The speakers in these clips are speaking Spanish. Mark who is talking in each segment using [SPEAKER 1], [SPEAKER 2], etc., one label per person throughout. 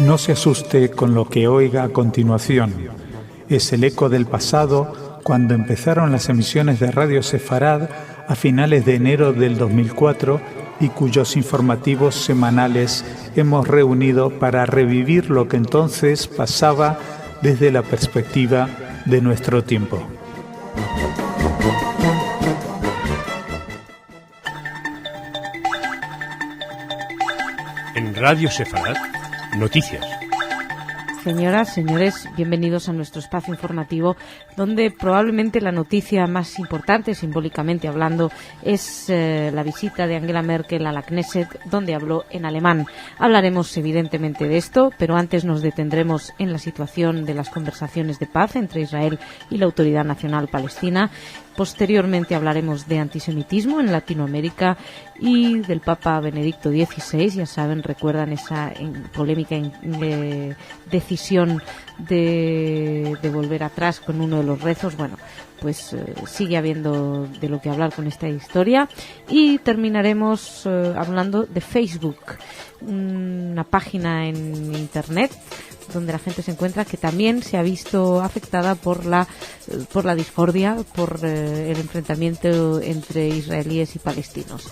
[SPEAKER 1] No se asuste con lo que oiga a continuación. Es el eco del pasado cuando empezaron las emisiones de Radio Sefarad a finales de enero del 2004 y cuyos informativos semanales hemos reunido para revivir lo que entonces pasaba desde la perspectiva de nuestro tiempo.
[SPEAKER 2] En Radio Sefarad, noticias.
[SPEAKER 3] Señoras, señores, bienvenidos a nuestro espacio informativo, donde probablemente la noticia más importante, simbólicamente hablando, es la visita de Angela Merkel a la Knesset, donde habló en alemán. Hablaremos evidentemente de esto, pero antes nos detendremos en la situación de las conversaciones de paz entre Israel y la Autoridad Nacional Palestina. Posteriormente hablaremos de antisemitismo en Latinoamérica y del Papa Benedicto XVI. Ya saben, recuerdan esa polémica decisión de volver atrás con uno de los rezos. Bueno, pues sigue habiendo de lo que hablar con esta historia. Y terminaremos hablando de Facebook, una página en Internet donde la gente se encuentra que también se ha visto afectada por la discordia, por el enfrentamiento entre israelíes y palestinos.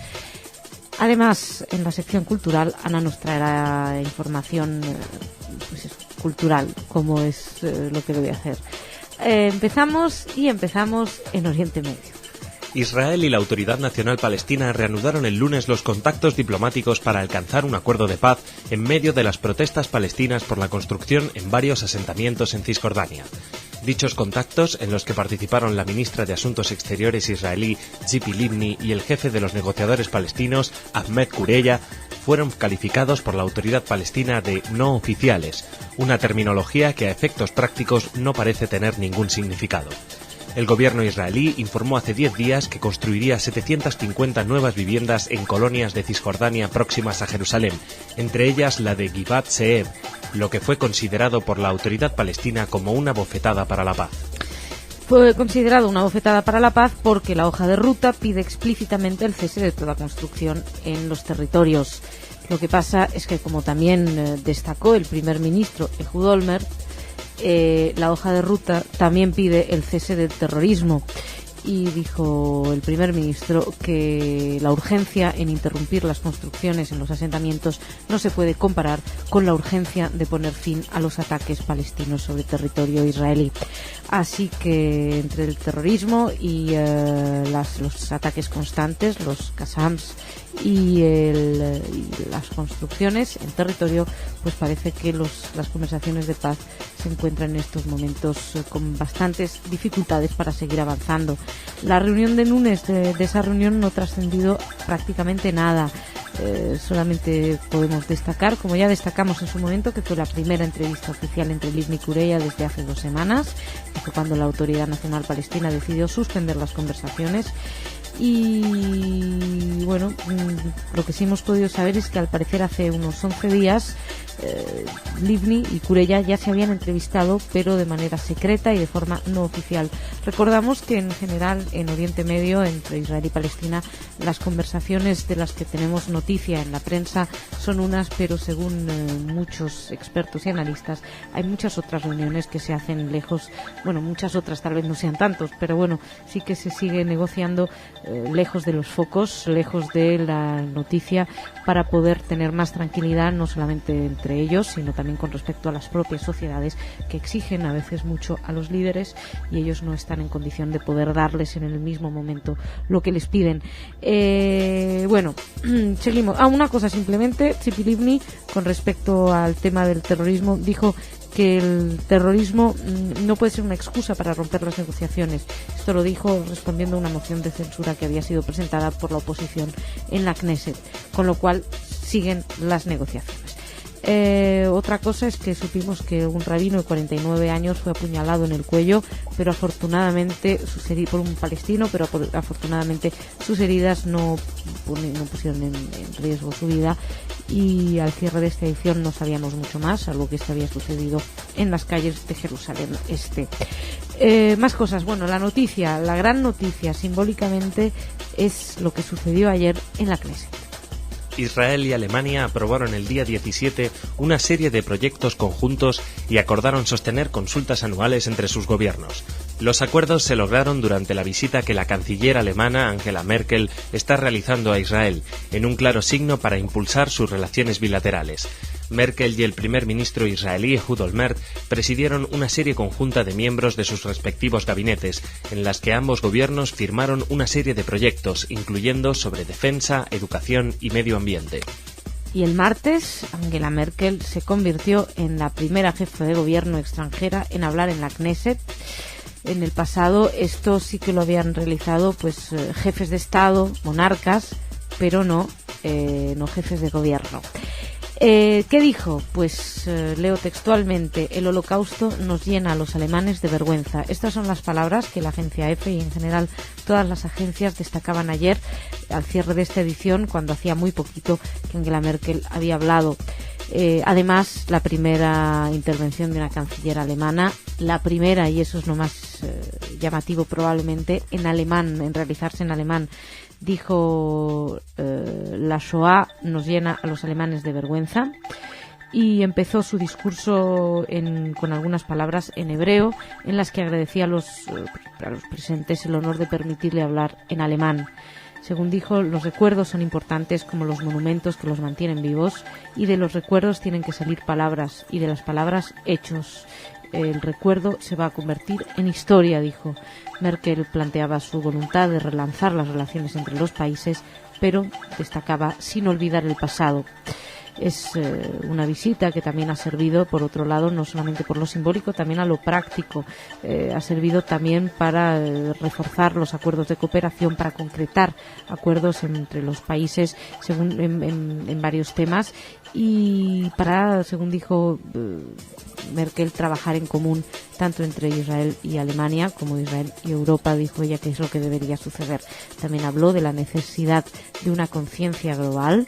[SPEAKER 3] Además, en la sección cultural, Ana nos traerá información cultural, como es lo que debe hacer. Empezamos en Oriente Medio.
[SPEAKER 4] Israel y la Autoridad Nacional Palestina reanudaron el lunes los contactos diplomáticos para alcanzar un acuerdo de paz en medio de las protestas palestinas por la construcción en varios asentamientos en Cisjordania. Dichos contactos, en los que participaron la ministra de Asuntos Exteriores israelí Tzipi Livni y el jefe de los negociadores palestinos Ahmed Kureya, fueron calificados por la autoridad palestina de no oficiales, una terminología que a efectos prácticos no parece tener ningún significado. El gobierno israelí informó hace 10 días que construiría 750 nuevas viviendas en colonias de Cisjordania próximas a Jerusalén, entre ellas la de Givat Ze'ev, lo que fue considerado por la autoridad palestina como una bofetada para la paz.
[SPEAKER 3] Fue considerado una bofetada para la paz porque la hoja de ruta pide explícitamente el cese de toda construcción en los territorios. Lo que pasa es que, como también destacó el primer ministro Ehud Olmert, la hoja de ruta también pide el cese del terrorismo, y dijo el primer ministro que la urgencia en interrumpir las construcciones en los asentamientos no se puede comparar con la urgencia de poner fin a los ataques palestinos sobre territorio israelí. Así que entre el terrorismo y los ataques constantes, los Qassams y las construcciones en territorio, pues parece que las conversaciones de paz se encuentran en estos momentos con bastantes dificultades para seguir avanzando. La reunión de lunes, de esa reunión no ha trascendido prácticamente nada. Solamente podemos destacar, como ya destacamos en su momento, que fue la primera entrevista oficial entre Livni y Kureya desde hace 2 semanas, que fue cuando la Autoridad Nacional Palestina decidió suspender las conversaciones. Y bueno, lo que sí hemos podido saber es que al parecer hace unos 11 días Livni y Kureya ya se habían entrevistado, pero de manera secreta y de forma no oficial. Recordamos que en general en Oriente Medio, entre Israel y Palestina, las conversaciones de las que tenemos noticia en la prensa son unas, pero según muchos expertos y analistas, hay muchas otras reuniones que se hacen lejos. Bueno, muchas otras, tal vez no sean tantos, pero bueno, sí que se sigue negociando lejos de los focos, lejos de la noticia, para poder tener más tranquilidad, no solamente entre ellos, sino también con respecto a las propias sociedades, que exigen a veces mucho a los líderes y ellos no están en condición de poder darles en el mismo momento lo que les piden. Bueno, seguimos. Una cosa simplemente, Tzipi Livni, con respecto al tema del terrorismo, dijo que el terrorismo no puede ser una excusa para romper las negociaciones. Esto lo dijo respondiendo a una moción de censura que había sido presentada por la oposición en la Knesset, con lo cual siguen las negociaciones. Otra cosa es que supimos que un rabino de 49 años fue apuñalado en el cuello, pero afortunadamente por un palestino, pero afortunadamente sus heridas no pusieron en riesgo su vida, y al cierre de esta edición no sabíamos mucho más, salvo que esto había sucedido en las calles de Jerusalén Este. Más cosas. Bueno, la gran noticia simbólicamente es lo que sucedió ayer en la Knesset.
[SPEAKER 4] Israel y Alemania aprobaron el día 17 una serie de proyectos conjuntos y acordaron sostener consultas anuales entre sus gobiernos. Los acuerdos se lograron durante la visita que la canciller alemana Angela Merkel está realizando a Israel, en un claro signo para impulsar sus relaciones bilaterales. Merkel y el primer ministro israelí Ehud Olmert presidieron una serie conjunta de miembros de sus respectivos gabinetes, en las que ambos gobiernos firmaron una serie de proyectos, incluyendo sobre defensa, educación y medio ambiente.
[SPEAKER 3] Y el martes, Angela Merkel se convirtió en la primera jefa de gobierno extranjera en hablar en la Knesset. En el pasado esto sí que lo habían realizado jefes de Estado, monarcas, pero no jefes de gobierno. ¿Qué dijo? Leo textualmente: el holocausto nos llena a los alemanes de vergüenza. Estas son las palabras que la agencia EFE y en general todas las agencias destacaban ayer al cierre de esta edición, cuando hacía muy poquito que Angela Merkel había hablado. Además, la primera intervención de una canciller alemana, la primera, y eso es lo más llamativo probablemente, en realizarse en alemán. Dijo: la Shoah nos llena a los alemanes de vergüenza, y empezó su discurso con algunas palabras en hebreo, en las que agradecía a los presentes el honor de permitirle hablar en alemán. Según dijo, los recuerdos son importantes como los monumentos que los mantienen vivos, y de los recuerdos tienen que salir palabras, y de las palabras hechos. El recuerdo se va a convertir en historia, dijo. Merkel planteaba su voluntad de relanzar las relaciones entre los países, pero destacaba sin olvidar el pasado. Es una visita que también ha servido, por otro lado, no solamente por lo simbólico, también a lo práctico. Ha servido también para reforzar los acuerdos de cooperación, para concretar acuerdos entre los países en varios temas, y para, según dijo Merkel, trabajar en común tanto entre Israel y Alemania como Israel y Europa, dijo ella, que es lo que debería suceder. También habló de la necesidad de una conciencia global,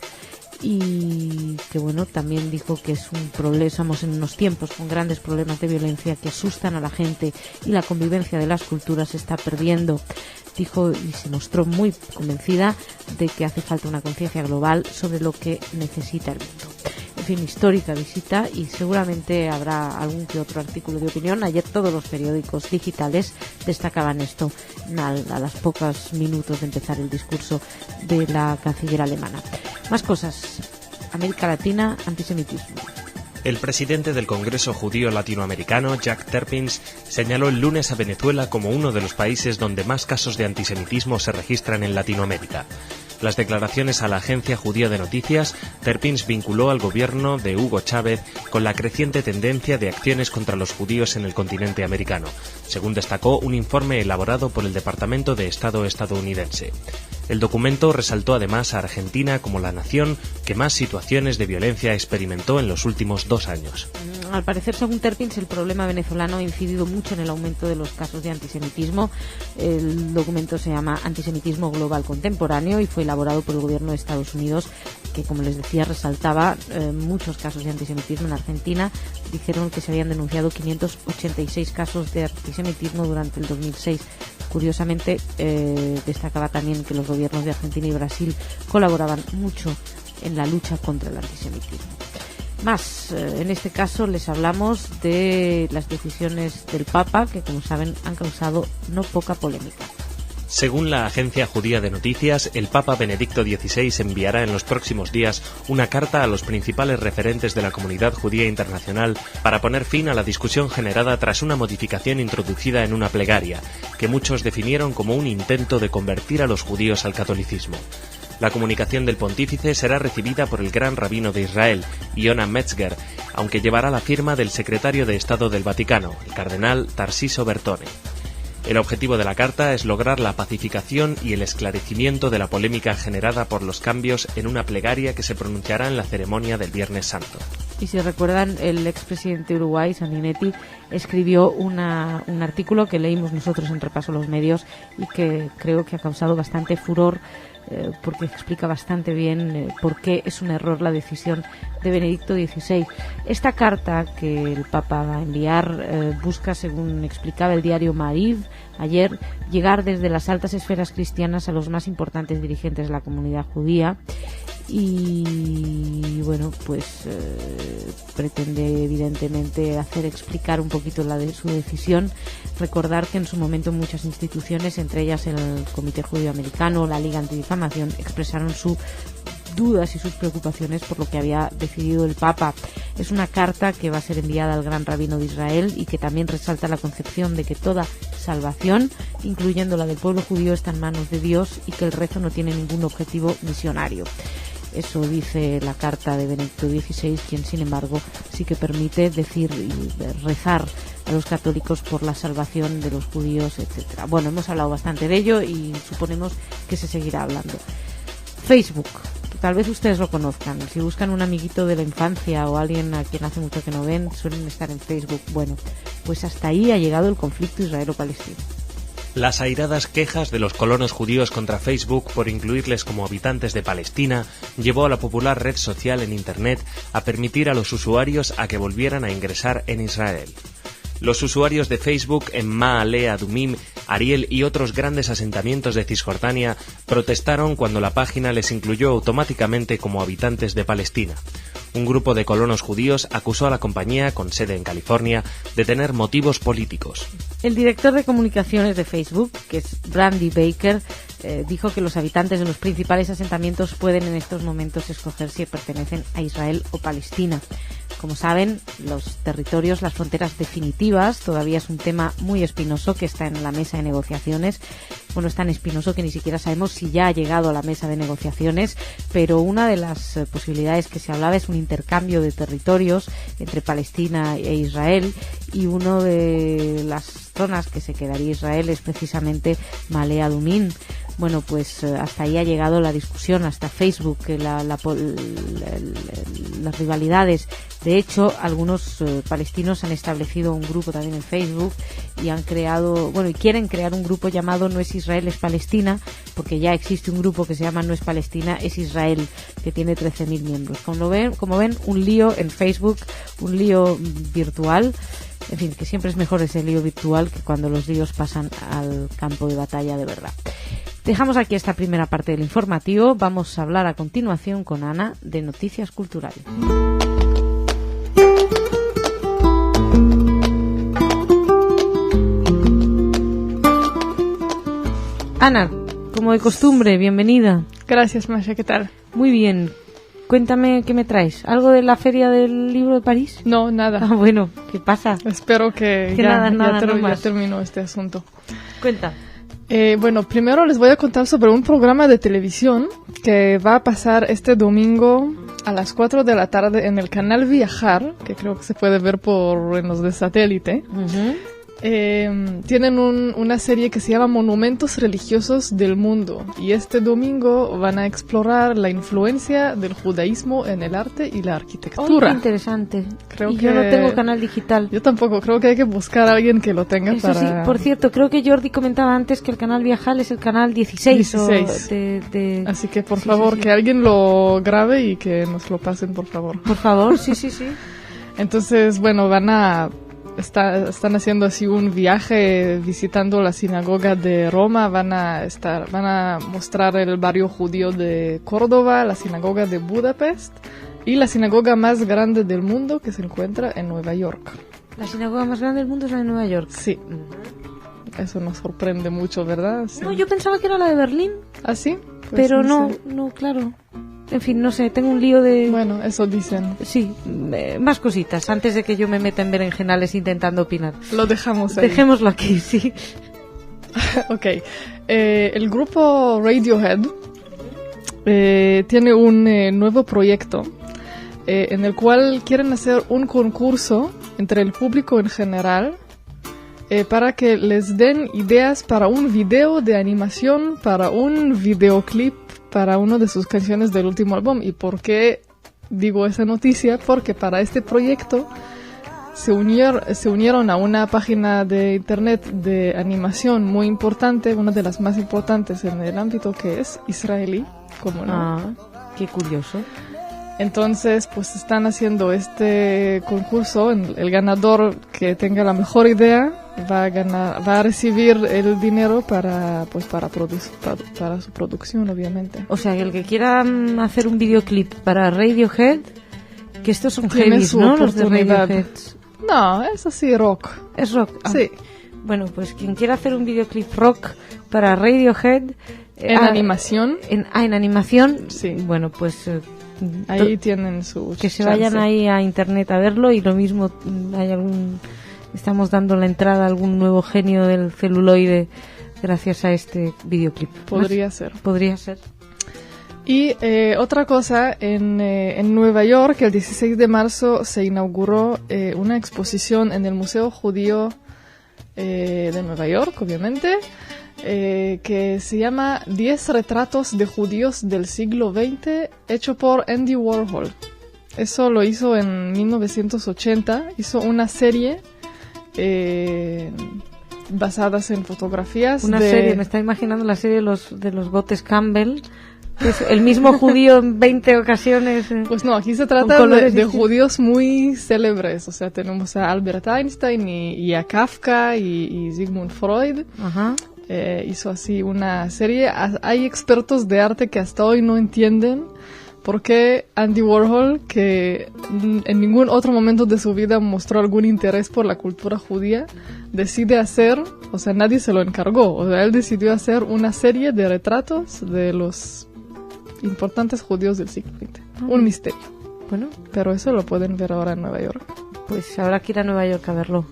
[SPEAKER 3] y que también dijo que es un problema, estamos en unos tiempos con grandes problemas de violencia que asustan a la gente, y la convivencia de las culturas se está perdiendo. Dijo y se mostró muy convencida de que hace falta una conciencia global sobre lo que necesita el mundo. En fin, histórica visita, y seguramente habrá algún que otro artículo de opinión. Ayer todos los periódicos digitales destacaban esto a los pocos minutos de empezar el discurso de la canciller alemana. Más cosas. América Latina, antisemitismo.
[SPEAKER 4] El presidente del Congreso Judío Latinoamericano, Jack Terpins, señaló el lunes a Venezuela como uno de los países donde más casos de antisemitismo se registran en Latinoamérica. Las declaraciones a la agencia judía de noticias, Terpins vinculó al gobierno de Hugo Chávez con la creciente tendencia de acciones contra los judíos en el continente americano, según destacó un informe elaborado por el Departamento de Estado estadounidense. El documento resaltó además a Argentina como la nación que más situaciones de violencia experimentó en los últimos 2 años.
[SPEAKER 3] Al parecer, según Terpins, el problema venezolano ha incidido mucho en el aumento de los casos de antisemitismo. El documento se llama Antisemitismo Global Contemporáneo y fue elaborado por el gobierno de Estados Unidos, que, como les decía, resaltaba muchos casos de antisemitismo en Argentina. Dijeron que se habían denunciado 586 casos de antisemitismo durante el 2006. Curiosamente, destacaba también que los gobiernos de Argentina y Brasil colaboraban mucho en la lucha contra el antisemitismo. En este caso les hablamos de las decisiones del Papa, que, como saben, han causado no poca polémica.
[SPEAKER 4] Según la agencia judía de noticias, el Papa Benedicto XVI enviará en los próximos días una carta a los principales referentes de la comunidad judía internacional para poner fin a la discusión generada tras una modificación introducida en una plegaria, que muchos definieron como un intento de convertir a los judíos al catolicismo. La comunicación del pontífice será recibida por el gran rabino de Israel, Yonah Metzger, aunque llevará la firma del secretario de Estado del Vaticano, el cardenal Tarsiso Bertone. El objetivo de la carta es lograr la pacificación y el esclarecimiento de la polémica generada por los cambios en una plegaria que se pronunciará en la ceremonia del Viernes Santo.
[SPEAKER 3] Y si recuerdan, el expresidente de Uruguay, Sanguinetti, escribió un artículo que leímos nosotros en Repaso a los Medios y que creo que ha causado bastante furor, porque explica bastante bien por qué es un error la decisión de Benedicto XVI. Esta carta que el Papa va a enviar busca, según explicaba el diario Maariv ayer, llegar desde las altas esferas cristianas a los más importantes dirigentes de la comunidad judía, y bueno, pues pretende evidentemente hacer explicar un poquito su decisión. Recordar que en su momento muchas instituciones, entre ellas el Comité Judío Americano, la Liga Antidifamación, expresaron sus dudas y sus preocupaciones por lo que había decidido el Papa. Es una carta que va a ser enviada al Gran Rabino de Israel y que también resalta la concepción de que toda salvación, incluyendo la del pueblo judío, está en manos de Dios y que el rezo no tiene ningún objetivo misionario. Eso dice la carta de Benedicto XVI, quien sin embargo sí que permite decir y rezar a los católicos por la salvación de los judíos, etcétera. Bueno, hemos hablado bastante de ello y suponemos que se seguirá hablando. Facebook, tal vez ustedes lo conozcan. Si buscan un amiguito de la infancia o alguien a quien hace mucho que no ven, suelen estar en Facebook. Bueno, pues hasta ahí ha llegado el conflicto israelo-palestino.
[SPEAKER 4] Las airadas quejas de los colonos judíos contra Facebook por incluirles como habitantes de Palestina llevó a la popular red social en Internet a permitir a los usuarios a que volvieran a ingresar en Israel. Los usuarios de Facebook en Ma'ale Adumim, Ariel y otros grandes asentamientos de Cisjordania protestaron cuando la página les incluyó automáticamente como habitantes de Palestina. Un grupo de colonos judíos acusó a la compañía, con sede en California, de tener motivos políticos.
[SPEAKER 3] El director de comunicaciones de Facebook, que es Brandy Baker, dijo que los habitantes de los principales asentamientos pueden en estos momentos escoger si pertenecen a Israel o Palestina. Como saben, los territorios, las fronteras definitivas, todavía es un tema muy espinoso que está en la mesa de negociaciones. Bueno, es tan espinoso que ni siquiera sabemos si ya ha llegado a la mesa de negociaciones, pero una de las posibilidades que se hablaba es un intercambio de territorios entre Palestina e Israel, y una de las zonas que se quedaría Israel es precisamente Ma'ale Adumim. Bueno, pues hasta ahí ha llegado la discusión, hasta Facebook, las rivalidades. De hecho, algunos palestinos han establecido un grupo también en Facebook y han creado, bueno, y quieren crear un grupo llamado No es Israel, es Palestina, porque ya existe un grupo que se llama No es Palestina, es Israel, que tiene 13.000 miembros. Como ven, un lío en Facebook, un lío virtual. En fin, que siempre es mejor ese lío virtual que cuando los líos pasan al campo de batalla de verdad. Dejamos aquí esta primera parte del informativo. Vamos a hablar a continuación con Ana de Noticias Culturales. Ana, como de costumbre, bienvenida.
[SPEAKER 5] Gracias, Masha, ¿qué tal?
[SPEAKER 3] Muy bien. Cuéntame qué me traes. ¿Algo de la Feria del Libro de París?
[SPEAKER 5] No, nada.
[SPEAKER 3] Ah, bueno, ¿qué pasa?
[SPEAKER 5] Espero que ya terminó este asunto.
[SPEAKER 3] Cuenta.
[SPEAKER 5] Bueno, primero les voy a contar sobre un programa de televisión que va a pasar este domingo a las 4 de la tarde en el canal Viajar, que creo que se puede ver en los de satélite. Uh-huh. Tienen una serie que se llama Monumentos Religiosos del Mundo, y este domingo van a explorar la influencia del judaísmo en el arte y la arquitectura.
[SPEAKER 3] Oh, qué interesante. Yo no tengo canal digital.
[SPEAKER 5] Yo tampoco, creo que hay que buscar a alguien que lo tenga.
[SPEAKER 3] Eso sí, por cierto, creo que Jordi comentaba antes que el canal Viajar es el canal 16.
[SPEAKER 5] Así que por favor, que alguien lo grabe y que nos lo pasen, por favor.
[SPEAKER 3] Por favor, sí.
[SPEAKER 5] Entonces, bueno, están haciendo así un viaje visitando la sinagoga de Roma, van a mostrar el barrio judío de Córdoba, la sinagoga de Budapest y la sinagoga más grande del mundo que se encuentra en Nueva York.
[SPEAKER 3] ¿La sinagoga más grande del mundo es la de Nueva York?
[SPEAKER 5] Sí. Eso nos sorprende mucho, ¿verdad? Sí.
[SPEAKER 3] No, yo pensaba que era la de Berlín.
[SPEAKER 5] ¿Ah, sí? Pues
[SPEAKER 3] pero no, claro. En fin, no sé, tengo un lío de...
[SPEAKER 5] Bueno, eso dicen.
[SPEAKER 3] Sí, más cositas, antes de que yo me meta en berenjenales intentando opinar.
[SPEAKER 5] Lo dejamos ahí.
[SPEAKER 3] Dejémoslo aquí, sí.
[SPEAKER 5] Ok. El grupo Radiohead tiene un nuevo proyecto en el cual quieren hacer un concurso entre el público en general para que les den ideas para un video de animación, para un videoclip, para una de sus canciones del último álbum. ¿Y por qué digo esa noticia? Porque para este proyecto se unieron a una página de internet de animación muy importante, una de las más importantes en el ámbito, que es israelí, ¿cómo no?
[SPEAKER 3] Ah, qué curioso.
[SPEAKER 5] Entonces, pues están haciendo este concurso. El ganador que tenga la mejor idea va a recibir el dinero para su producción, obviamente.
[SPEAKER 3] O sea, que el que quiera hacer un videoclip para Radiohead, que estos son
[SPEAKER 5] Tiene
[SPEAKER 3] heavies,
[SPEAKER 5] su
[SPEAKER 3] ¿no? Los de
[SPEAKER 5] oportunidad.
[SPEAKER 3] Radiohead.
[SPEAKER 5] No, es así rock.
[SPEAKER 3] Es rock. Ah.
[SPEAKER 5] Sí.
[SPEAKER 3] Bueno, pues quien quiera hacer un videoclip rock para Radiohead...
[SPEAKER 5] En animación.
[SPEAKER 3] En animación.
[SPEAKER 5] Sí.
[SPEAKER 3] Bueno, pues...
[SPEAKER 5] ahí tienen sus
[SPEAKER 3] que se
[SPEAKER 5] chance.
[SPEAKER 3] vayan ahí a internet a verlo, y lo mismo estamos dando la entrada a algún nuevo genio del celuloide gracias a este videoclip.
[SPEAKER 5] Podría ser.
[SPEAKER 3] Podría ser.
[SPEAKER 5] Y otra cosa, en Nueva York, el 16 de marzo se inauguró una exposición en el Museo Judío de Nueva York, obviamente, que se llama 10 retratos de judíos del siglo XX, hecho por Andy Warhol. Eso lo hizo en 1980, hizo una serie basadas en fotografías.
[SPEAKER 3] Una serie, me está imaginando la serie de los botes Campbell, que es el mismo judío en 20 ocasiones.
[SPEAKER 5] Pues no, aquí se trata de judíos muy célebres, o sea, tenemos a Albert Einstein y a Kafka y Sigmund Freud.
[SPEAKER 3] Ajá.
[SPEAKER 5] Hizo así una serie. Hay expertos de arte que hasta hoy no entienden por qué Andy Warhol, que en ningún otro momento de su vida mostró algún interés por la cultura judía, decide hacer, o sea, nadie se lo encargó, o sea, él decidió hacer una serie de retratos de los importantes judíos del siglo XX. Un misterio.
[SPEAKER 3] Bueno,
[SPEAKER 5] pero eso lo pueden ver ahora en Nueva York.
[SPEAKER 3] Pues habrá que ir a Nueva York a verlo.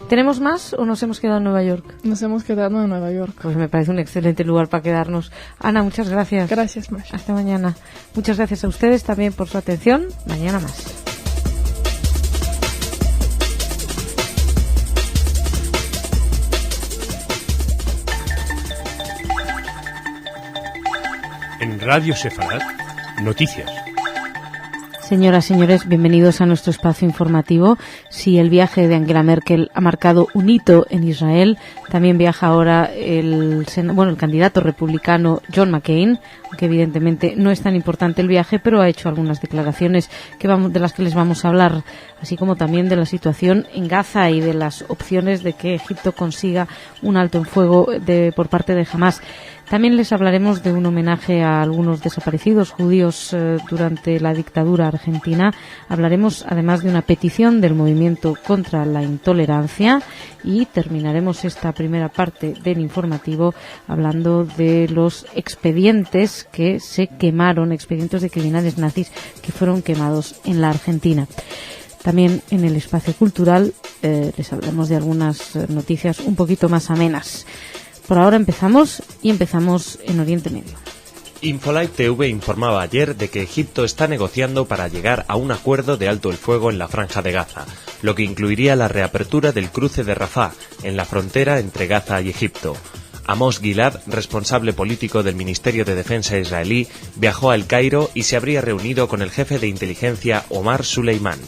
[SPEAKER 3] ¿Tenemos más o nos hemos quedado en Nueva York?
[SPEAKER 5] Nos hemos quedado en Nueva York.
[SPEAKER 3] Pues me parece un excelente lugar para quedarnos. Ana, muchas gracias.
[SPEAKER 5] Gracias, Masha.
[SPEAKER 3] Hasta mañana. Muchas gracias a ustedes también por su atención. Mañana más.
[SPEAKER 2] En Radio Sefarad, noticias.
[SPEAKER 3] Señoras, señores, bienvenidos a nuestro espacio informativo. Si el viaje de Angela Merkel ha marcado un hito en Israel, también viaja ahora el candidato republicano John McCain, aunque evidentemente no es tan importante el viaje, pero ha hecho algunas declaraciones de las que les vamos a hablar, así como también de la situación en Gaza y de las opciones de que Egipto consiga un alto en fuego por parte de Hamás. También les hablaremos de un homenaje a algunos desaparecidos judíos durante la dictadura argentina. Hablaremos además de una petición del movimiento contra la intolerancia y terminaremos esta primera parte del informativo hablando de los expedientes que se quemaron, expedientes de criminales nazis que fueron quemados en la Argentina. También en el espacio cultural les hablaremos de algunas noticias un poquito más amenas. Por ahora empezamos en Oriente Medio.
[SPEAKER 4] Infolight TV informaba ayer de que Egipto está negociando para llegar a un acuerdo de alto el fuego en la Franja de Gaza, lo que incluiría la reapertura del cruce de Rafah, en la frontera entre Gaza y Egipto. Amos Gilad, responsable político del Ministerio de Defensa israelí, viajó a El Cairo y se habría reunido con el jefe de inteligencia Omar Suleiman.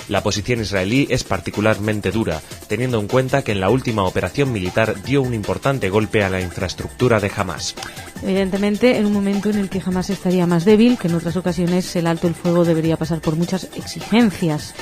[SPEAKER 4] La posición israelí es particularmente dura, teniendo en cuenta que en la última operación militar dio un importante golpe a la infraestructura de Hamás.
[SPEAKER 3] Evidentemente, en un momento en el que Hamás estaría más débil, que en otras ocasiones el alto el fuego debería pasar por muchas exigencias.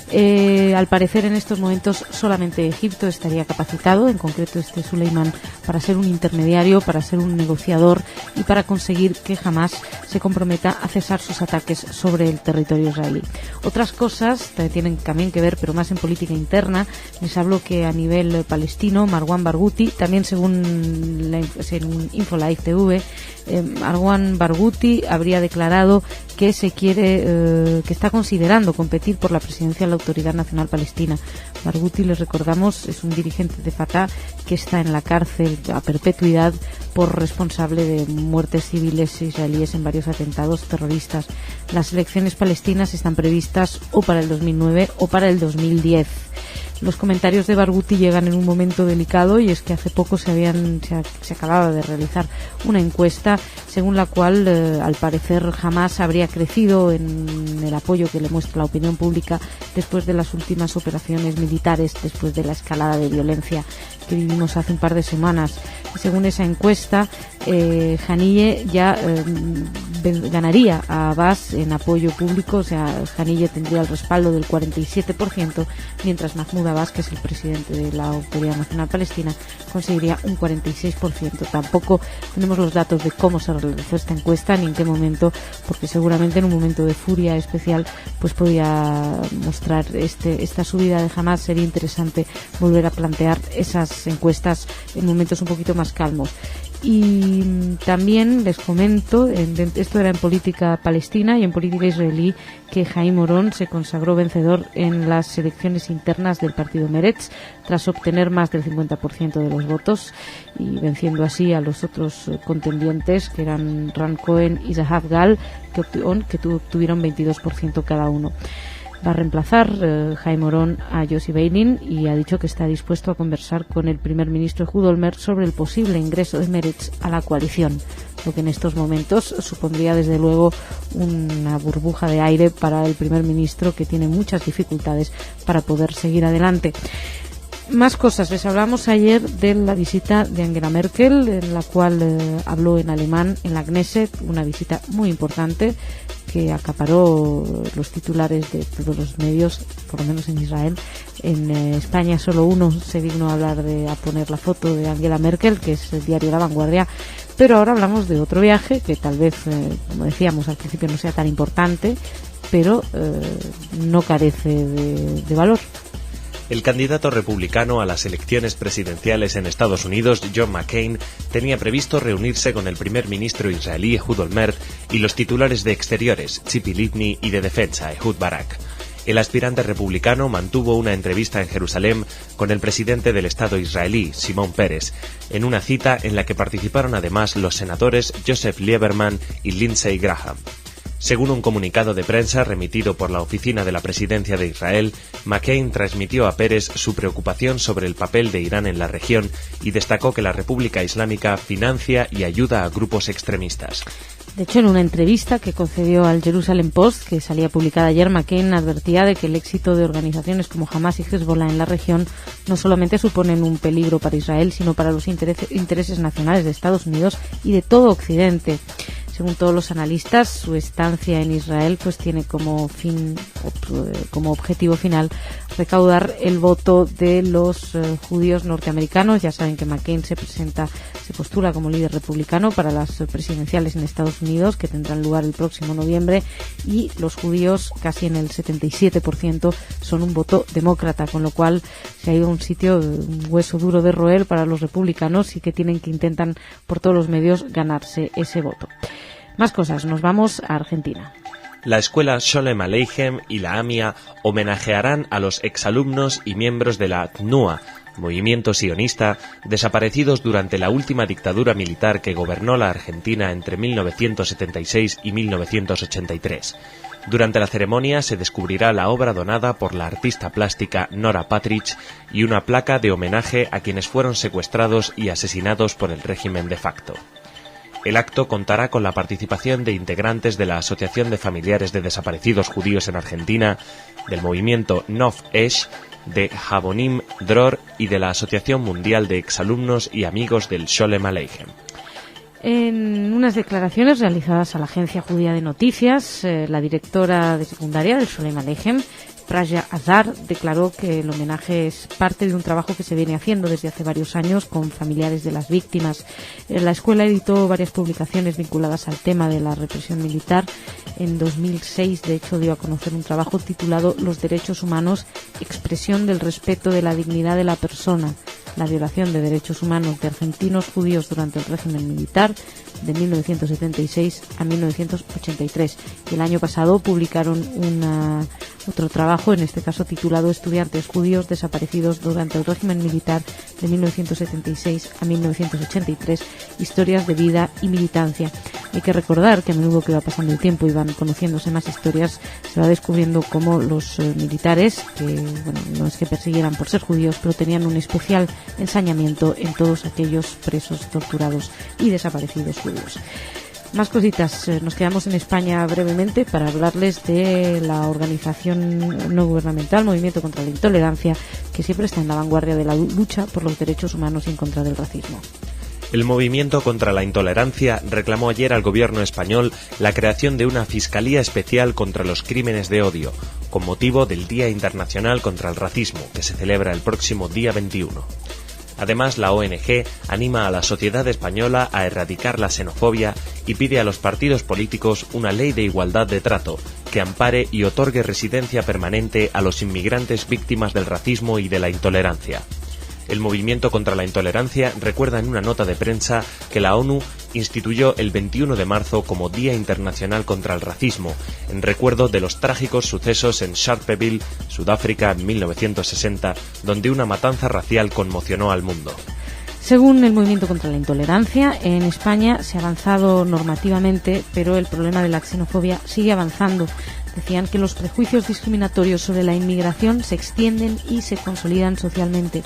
[SPEAKER 3] Al parecer en estos momentos solamente Egipto estaría capacitado, en concreto Suleiman, para ser un intermediario, para ser un negociador y para conseguir que Hamás se comprometa a cesar sus ataques sobre el territorio israelí. Otras cosas tienen también que ver, pero más en política interna. Les hablo que a nivel palestino, Marwan Barghouti, también según Infolight TV, Marwan Barghouti habría declarado que que está considerando competir por la presidencia de la Autoridad Nacional Palestina. Barghouti, les recordamos, es un dirigente de Fatah que está en la cárcel a perpetuidad por responsable de muertes civiles israelíes en varios atentados terroristas. Las elecciones palestinas están previstas o para el 2009 o para el 2010. Los comentarios de Barghouti llegan en un momento delicado, y es que hace poco se acababa de realizar una encuesta según la cual al parecer Hamás habría crecido en el apoyo que le muestra la opinión pública después de las últimas operaciones militares, después de la escalada de violencia que vivimos hace un par de semanas. Según esa encuesta, Haniyeh ya ganaría a Abbas en apoyo público, o sea, Haniyeh tendría el respaldo del 47%, mientras Mahmoud Abbas, que es el presidente de la Autoridad Nacional Palestina, conseguiría un 46%. Tampoco tenemos los datos de cómo se realizó esta encuesta ni en qué momento, porque seguramente en un momento de furia especial pues podía mostrar esta subida de Hamas. Sería interesante volver a plantear esas encuestas en momentos un poquito más calmos. Y también les comento, esto era en política palestina y en política israelí, que Haim Oron se consagró vencedor en las elecciones internas del partido Meretz tras obtener más del 50% de los votos y venciendo así a los otros contendientes, que eran Ran Cohen y Zahav Gal, que tuvieron 22% cada uno. Va a reemplazar Haim Oron a Yossi Beilin y ha dicho que está dispuesto a conversar con el primer ministro Ehud Olmert sobre el posible ingreso de Meretz a la coalición, lo que en estos momentos supondría desde luego una burbuja de aire para el primer ministro, que tiene muchas dificultades para poder seguir adelante. Más cosas. Les hablamos ayer de la visita de Angela Merkel, en la cual habló en alemán en la Knesset, una visita muy importante que acaparó los titulares de todos los medios, por lo menos en Israel. En España solo uno se dignó a poner la foto de Angela Merkel, que es el diario La Vanguardia. Pero ahora hablamos de otro viaje que tal vez, como decíamos al principio, no sea tan importante, pero no carece de valor.
[SPEAKER 4] El candidato republicano a las elecciones presidenciales en Estados Unidos, John McCain, tenía previsto reunirse con el primer ministro israelí Ehud Olmert y los titulares de Exteriores, Tzipi Livni, y de Defensa, Ehud Barak. El aspirante republicano mantuvo una entrevista en Jerusalén con el presidente del Estado israelí, Shimon Peres, en una cita en la que participaron además los senadores Joseph Lieberman y Lindsey Graham. Según un comunicado de prensa remitido por la Oficina de la Presidencia de Israel, McCain transmitió a Peres su preocupación sobre el papel de Irán en la región y destacó que la República Islámica financia y ayuda a grupos extremistas.
[SPEAKER 3] De hecho, en una entrevista que concedió al Jerusalem Post, que salía publicada ayer, McCain advertía de que el éxito de organizaciones como Hamas y Hezbollah en la región no solamente suponen un peligro para Israel, sino para los intereses nacionales de Estados Unidos y de todo Occidente. Según todos los analistas, su estancia en Israel pues tiene como objetivo final recaudar el voto de los judíos norteamericanos. Ya saben que McCain se postula como líder republicano para las presidenciales en Estados Unidos, que tendrán lugar el próximo noviembre, y los judíos, casi en el 77%, son un voto demócrata, con lo cual se ha ido a un hueso duro de roer para los republicanos y que intentan por todos los medios ganarse ese voto. Más cosas, nos vamos a Argentina.
[SPEAKER 4] La escuela Sholem Aleichem y la AMIA homenajearán a los exalumnos y miembros de la TNUA, movimiento sionista, desaparecidos durante la última dictadura militar que gobernó la Argentina entre 1976 y 1983. Durante la ceremonia se descubrirá la obra donada por la artista plástica Nora Patrich y una placa de homenaje a quienes fueron secuestrados y asesinados por el régimen de facto. El acto contará con la participación de integrantes de la Asociación de Familiares de Desaparecidos Judíos en Argentina, del movimiento Nov Esh, de Havonim Dror y de la Asociación Mundial de Exalumnos y Amigos del Sholem Aleichem.
[SPEAKER 3] En unas declaraciones realizadas a la Agencia Judía de Noticias, la directora de secundaria del Sholem Aleichem, Praja Azar, declaró que el homenaje es parte de un trabajo que se viene haciendo desde hace varios años con familiares de las víctimas. La escuela editó varias publicaciones vinculadas al tema de la represión militar. En 2006, de hecho, dio a conocer un trabajo titulado Los derechos humanos, expresión del respeto de la dignidad de la persona, la violación de derechos humanos de argentinos judíos durante el régimen militar de 1976 a 1983. Y el año pasado publicaron otro trabajo, en este caso titulado Estudiantes judíos desaparecidos durante el régimen militar de 1976 a 1983, historias de vida y militancia. Hay que recordar que a menudo que va pasando el tiempo y van conociéndose más historias, se va descubriendo cómo los militares, que no es que persiguieran por ser judíos, pero tenían un especial ensañamiento en todos aquellos presos, torturados y desaparecidos judíos. Más cositas. Nos quedamos en España brevemente para hablarles de la organización no gubernamental Movimiento contra la Intolerancia, que siempre está en la vanguardia de la lucha por los derechos humanos y en contra del racismo.
[SPEAKER 4] El movimiento contra la intolerancia reclamó ayer al gobierno español la creación de una Fiscalía Especial contra los Crímenes de Odio, con motivo del Día Internacional contra el Racismo, que se celebra el próximo día 21. Además, la ONG anima a la sociedad española a erradicar la xenofobia y pide a los partidos políticos una ley de igualdad de trato que ampare y otorgue residencia permanente a los inmigrantes víctimas del racismo y de la intolerancia. El movimiento contra la intolerancia recuerda en una nota de prensa que la ONU instituyó el 21 de marzo como Día Internacional contra el Racismo, en recuerdo de los trágicos sucesos en Sharpeville, Sudáfrica, en 1960, donde una matanza racial conmocionó al mundo.
[SPEAKER 3] Según el movimiento contra la intolerancia, en España se ha avanzado normativamente, pero el problema de la xenofobia sigue avanzando. Decían que los prejuicios discriminatorios sobre la inmigración se extienden y se consolidan socialmente.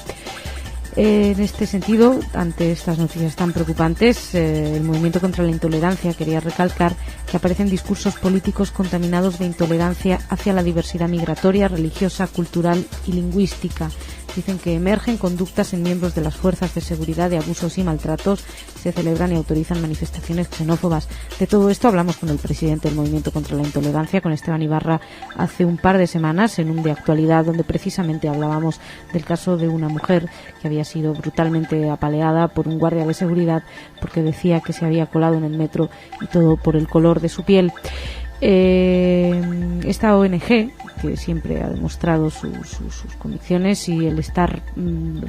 [SPEAKER 3] En este sentido, ante estas noticias tan preocupantes, el movimiento contra la intolerancia quería recalcar que aparecen discursos políticos contaminados de intolerancia hacia la diversidad migratoria, religiosa, cultural y lingüística. Dicen que emergen conductas en miembros de las fuerzas de seguridad de abusos y maltratos, se celebran y autorizan manifestaciones xenófobas. De todo esto hablamos con el presidente del Movimiento contra la Intolerancia, con Esteban Ibarra, hace un par de semanas en un De Actualidad, donde precisamente hablábamos del caso de una mujer que había sido brutalmente apaleada por un guardia de seguridad porque decía que se había colado en el metro y todo por el color de su piel. Esta ONG, que siempre ha demostrado sus convicciones y el estar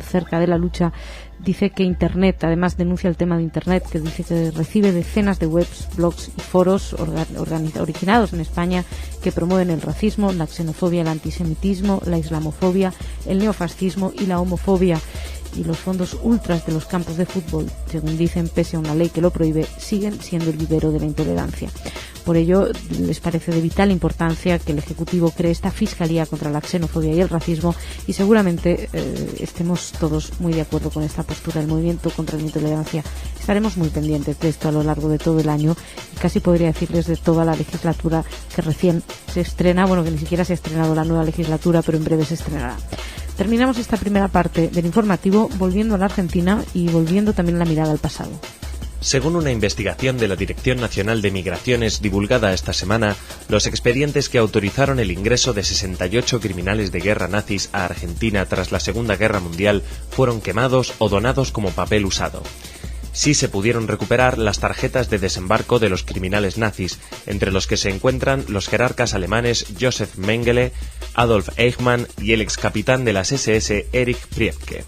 [SPEAKER 3] cerca de la lucha, dice que Internet, además denuncia el tema de Internet, que dice que recibe decenas de webs, blogs y foros originados en España que promueven el racismo, la xenofobia, el antisemitismo, la islamofobia, el neofascismo y la homofobia. Y los fondos ultras de los campos de fútbol, según dicen, pese a una ley que lo prohíbe, siguen siendo el vivero de la intolerancia. Por ello, les parece de vital importancia que el Ejecutivo cree esta Fiscalía contra la xenofobia y el racismo, y seguramente estemos todos muy de acuerdo con esta postura del movimiento contra la intolerancia. Estaremos muy pendientes de esto a lo largo de todo el año, y casi podría decirles de toda la legislatura que recién se estrena, bueno, que ni siquiera se ha estrenado la nueva legislatura, pero en breve se estrenará. Terminamos esta primera parte del informativo volviendo a la Argentina y volviendo también la mirada al pasado.
[SPEAKER 4] Según una investigación de la Dirección Nacional de Migraciones divulgada esta semana, los expedientes que autorizaron el ingreso de 68 criminales de guerra nazis a Argentina tras la Segunda Guerra Mundial fueron quemados o donados como papel usado. Sí se pudieron recuperar las tarjetas de desembarco de los criminales nazis, entre los que se encuentran los jerarcas alemanes Josef Mengele, Adolf Eichmann y el excapitán de las SS Erich Priebke.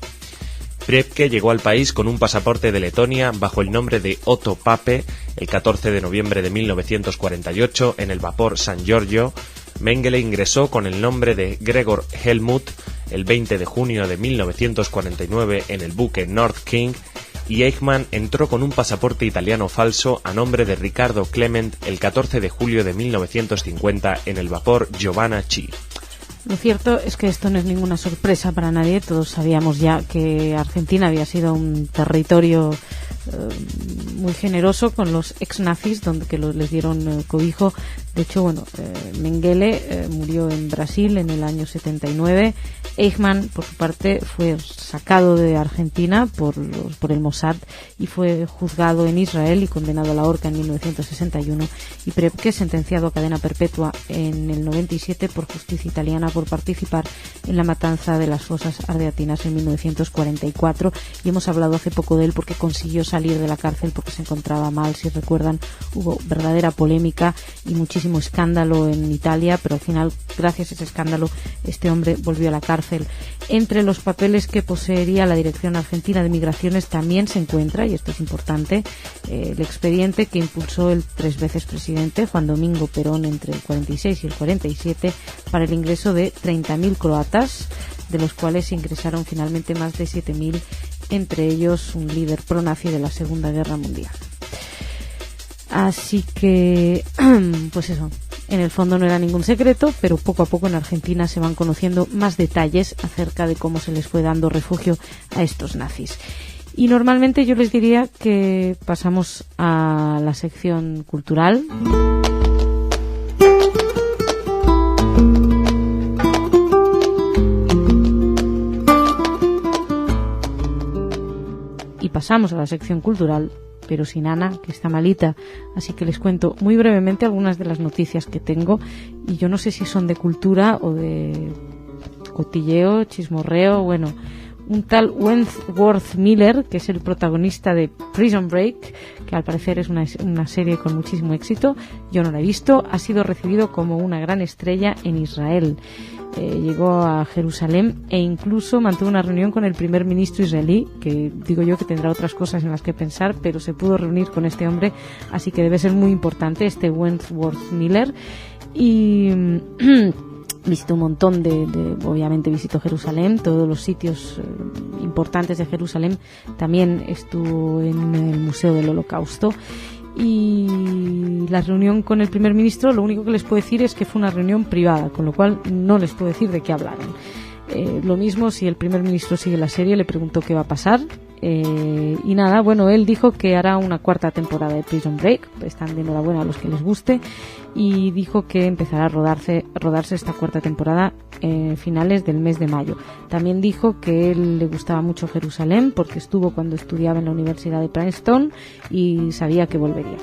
[SPEAKER 4] Priebke llegó al país con un pasaporte de Letonia bajo el nombre de Otto Pape el 14 de noviembre de 1948 en el vapor San Giorgio. Mengele ingresó con el nombre de Gregor Helmut el 20 de junio de 1949 en el buque North King, y Eichmann entró con un pasaporte italiano falso a nombre de Ricardo Clement el 14 de julio de 1950 en el vapor Giovanna Chi.
[SPEAKER 3] Lo cierto es que esto no es ninguna sorpresa para nadie. Todos sabíamos ya que Argentina había sido un territorio muy generoso con los ex-nazis, donde que les dieron cobijo. De hecho, bueno, Mengele murió en Brasil en el año 79. Eichmann, por su parte, fue sacado de Argentina por el Mossad y fue juzgado en Israel y condenado a la horca en 1961. Y Priebke, sentenciado a cadena perpetua en el 97 por justicia italiana por participar en la matanza de las fosas ardeatinas en 1944. Y hemos hablado hace poco de él porque consiguió salir de la cárcel porque se encontraba mal. Si recuerdan, hubo verdadera polémica y muchísimo escándalo en Italia, pero al final, gracias a ese escándalo, este hombre volvió a la cárcel. Entre los papeles que poseería la Dirección Argentina de Migraciones también se encuentra, y esto es importante, el expediente que impulsó el 3 veces presidente Juan Domingo Perón entre el 46 y el 47 para el ingreso de 30.000 croatas, de los cuales ingresaron finalmente más de 7.000, entre ellos un líder pronazi de la Segunda Guerra Mundial. Así que, pues eso, en el fondo no era ningún secreto, pero poco a poco en Argentina se van conociendo más detalles acerca de cómo se les fue dando refugio a estos nazis. Y normalmente yo les diría que pasamos a la sección cultural. pasamos a la sección cultural, pero sin Ana, que está malita, así que les cuento muy brevemente algunas de las noticias que tengo, y yo no sé si son de cultura o de cotilleo, chismorreo. Bueno, un tal Wentworth Miller, que es el protagonista de Prison Break, que al parecer es una serie con muchísimo éxito, yo no la he visto, ha sido recibido como una gran estrella en Israel. Llegó a Jerusalén e incluso mantuvo una reunión con el primer ministro israelí, que digo yo que tendrá otras cosas en las que pensar, pero se pudo reunir con este hombre, así que debe ser muy importante este Wentworth Miller. Y visitó un montón obviamente visitó Jerusalén, todos los sitios importantes de Jerusalén. También estuvo en el Museo del Holocausto. Y la reunión con el primer ministro, lo único que les puedo decir es que fue una reunión privada, con lo cual no les puedo decir de qué hablaron. Lo mismo, si el primer ministro sigue la serie, le preguntó qué va a pasar. Y nada, bueno, él dijo que hará una cuarta temporada de Prison Break, están de enhorabuena a los que les guste, y dijo que empezará a rodarse esta cuarta temporada finales del mes de mayo. También dijo que él le gustaba mucho Jerusalén porque estuvo cuando estudiaba en la Universidad de Princeton y sabía que volvería.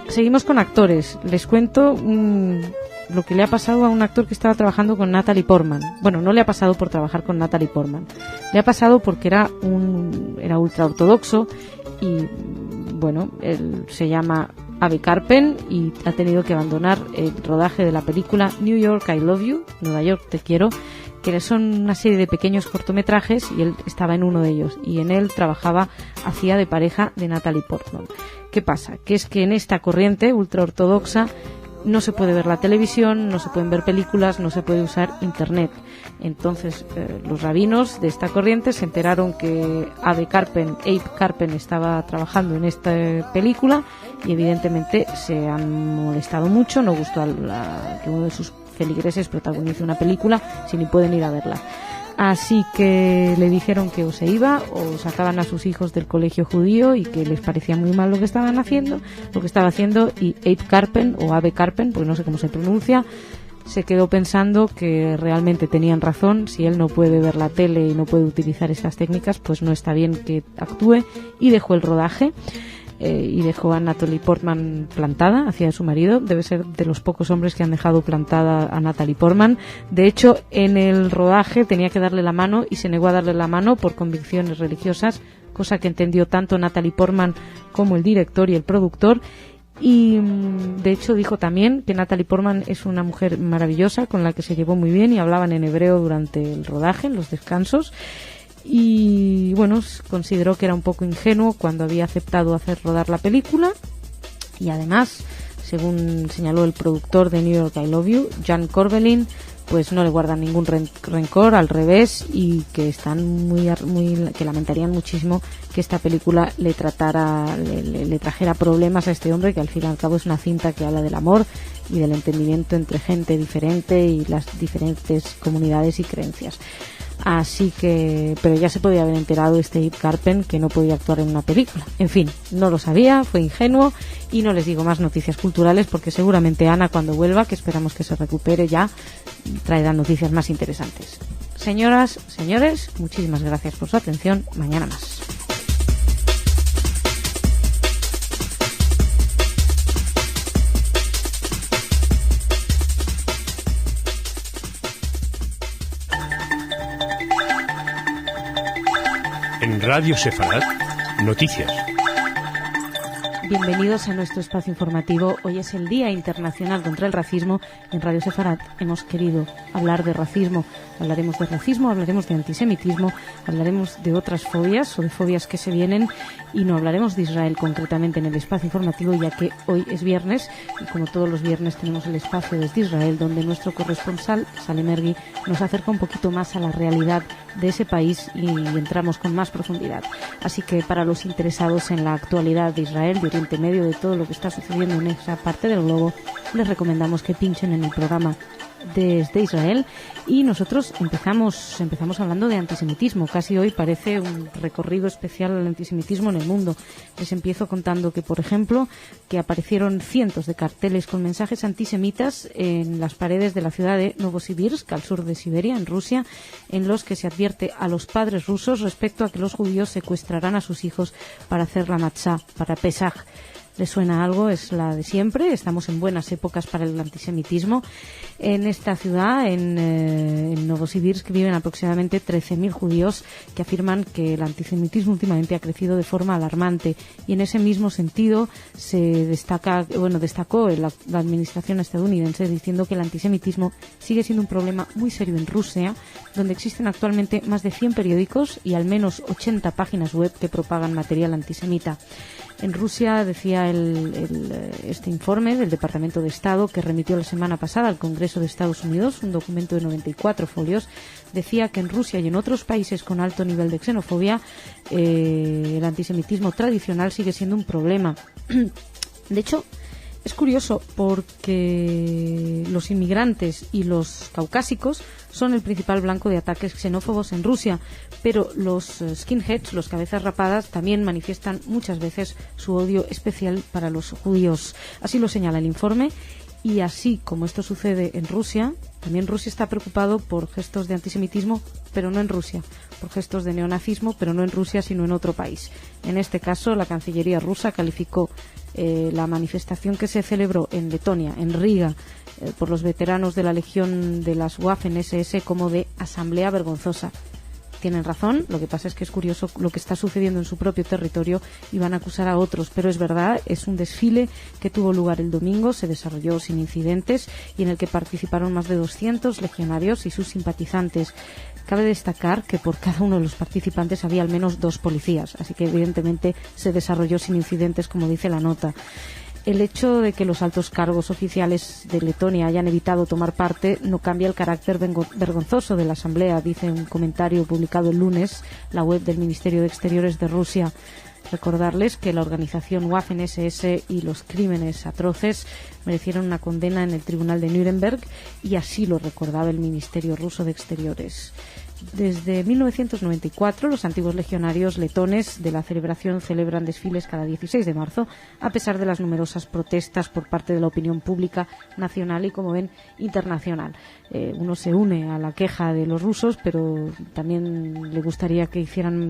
[SPEAKER 3] Seguimos con actores. Les cuento lo que le ha pasado a un actor que estaba trabajando con Natalie Portman. Bueno, no le ha pasado por trabajar con Natalie Portman. Le ha pasado porque era ultra ortodoxo y, bueno, él se llama Abe Karpen y ha tenido que abandonar el rodaje de la película New York I Love You, Nueva York Te Quiero, que son una serie de pequeños cortometrajes, y él estaba en uno de ellos, y en él hacía de pareja de Natalie Portman. ¿Qué pasa? Que es que en esta corriente ultraortodoxa no se puede ver la televisión, no se pueden ver películas, no se puede usar internet. Entonces los rabinos de esta corriente se enteraron que Abe Karpen estaba trabajando en esta película, y evidentemente se han molestado mucho. No gustó que uno de sus feligreses protagonice una película si ni pueden ir a verla. Así que le dijeron que o se iba o sacaban a sus hijos del colegio judío, y que les parecía muy mal lo que estaba haciendo, y Abe Karpen, porque no sé cómo se pronuncia, se quedó pensando que realmente tenían razón. Si él no puede ver la tele y no puede utilizar estas técnicas, pues no está bien que actúe, y dejó el rodaje. Y dejó a Natalie Portman plantada, hacía de su marido. Debe ser de los pocos hombres que han dejado plantada a Natalie Portman. De hecho, en el rodaje tenía que darle la mano y se negó a darle la mano por convicciones religiosas, cosa que entendió tanto Natalie Portman como el director y el productor. Y de hecho dijo también que Natalie Portman es una mujer maravillosa con la que se llevó muy bien, y hablaban en hebreo durante el rodaje, en los descansos. Y bueno, consideró que era un poco ingenuo cuando había aceptado hacer rodar la película, y además, según señaló el productor de New York I Love You, Jan Corbelin, pues no le guardan ningún rencor, al revés, y que están que lamentarían muchísimo que esta película le trajera problemas a este hombre, que al fin y al cabo es una cinta que habla del amor y del entendimiento entre gente diferente y las diferentes comunidades y creencias. Así que, pero ya se podía haber enterado Abe Karpen que no podía actuar en una película. En fin, no lo sabía, fue ingenuo, y no les digo más noticias culturales porque seguramente Ana, cuando vuelva, que esperamos que se recupere ya, traerá noticias más interesantes. Señoras, señores, muchísimas gracias por su atención. Mañana más.
[SPEAKER 2] En Radio Sefarad, noticias.
[SPEAKER 3] Bienvenidos a nuestro espacio informativo. Hoy es el Día Internacional contra el Racismo. En Radio Sefarad hemos querido hablar de racismo. Hablaremos de racismo, hablaremos de antisemitismo, hablaremos de otras fobias o de fobias que se vienen, y no hablaremos de Israel concretamente en el espacio informativo, ya que hoy es viernes, y como todos los viernes tenemos el espacio desde Israel, donde nuestro corresponsal, Salem Ergi, nos acerca un poquito más a la realidad de ese país y entramos con más profundidad. Así que para los interesados en la actualidad de Israel, de Oriente Medio, de todo lo que está sucediendo en esa parte del globo, les recomendamos que pinchen en el programa desde Israel, y nosotros empezamos hablando de antisemitismo. Casi hoy parece un recorrido especial al antisemitismo en el mundo. Les empiezo contando que, por ejemplo, que aparecieron cientos de carteles con mensajes antisemitas en las paredes de la ciudad de Novosibirsk, al sur de Siberia, en Rusia, en los que se advierte a los padres rusos respecto a que los judíos secuestrarán a sus hijos para hacer la matzá, para Pesaj. ¿Les suena algo? Es la de siempre. Estamos en buenas épocas para el antisemitismo. En esta ciudad, en Novosibirsk, viven aproximadamente 13.000 judíos que afirman que el antisemitismo últimamente ha crecido de forma alarmante. Y en ese mismo sentido destacó la administración estadounidense diciendo que el antisemitismo sigue siendo un problema muy serio en Rusia, donde existen actualmente más de 100 periódicos y al menos 80 páginas web que propagan material antisemita. En Rusia, decía este informe del Departamento de Estado que remitió la semana pasada al Congreso de Estados Unidos, un documento de 94 folios, decía que en Rusia y en otros países con alto nivel de xenofobia el antisemitismo tradicional sigue siendo un problema. De hecho, es curioso porque los inmigrantes y los caucásicos son el principal blanco de ataques xenófobos en Rusia, pero los skinheads, los cabezas rapadas, también manifiestan muchas veces su odio especial para los judíos. Así lo señala el informe. Y así como esto sucede en Rusia, también Rusia está preocupado por gestos de antisemitismo, pero no en Rusia, por gestos de neonazismo, pero no en Rusia, sino en otro país. En este caso, la Cancillería rusa calificó la manifestación que se celebró en Letonia, en Riga, por los veteranos de la Legión de las Waffen-SS como de asamblea vergonzosa. Tienen razón, lo que pasa es que es curioso lo que está sucediendo en su propio territorio y van a acusar a otros, pero es verdad, es un desfile que tuvo lugar el domingo, se desarrolló sin incidentes y en el que participaron más de 200 legionarios y sus simpatizantes. Cabe destacar que por cada uno de los participantes había al menos 2 policías, así que evidentemente se desarrolló sin incidentes, como dice la nota. El hecho de que los altos cargos oficiales de Letonia hayan evitado tomar parte no cambia el carácter vergonzoso de la asamblea, dice un comentario publicado el lunes la web del Ministerio de Exteriores de Rusia. Recordarles que la organización Waffen-SS y los crímenes atroces merecieron una condena en el Tribunal de Nuremberg, y así lo recordaba el Ministerio ruso de Exteriores. Desde 1994, los antiguos legionarios letones de la celebración celebran desfiles cada 16 de marzo, a pesar de las numerosas protestas por parte de la opinión pública nacional y, como ven, internacional. Uno se une a la queja de los rusos, pero también le gustaría que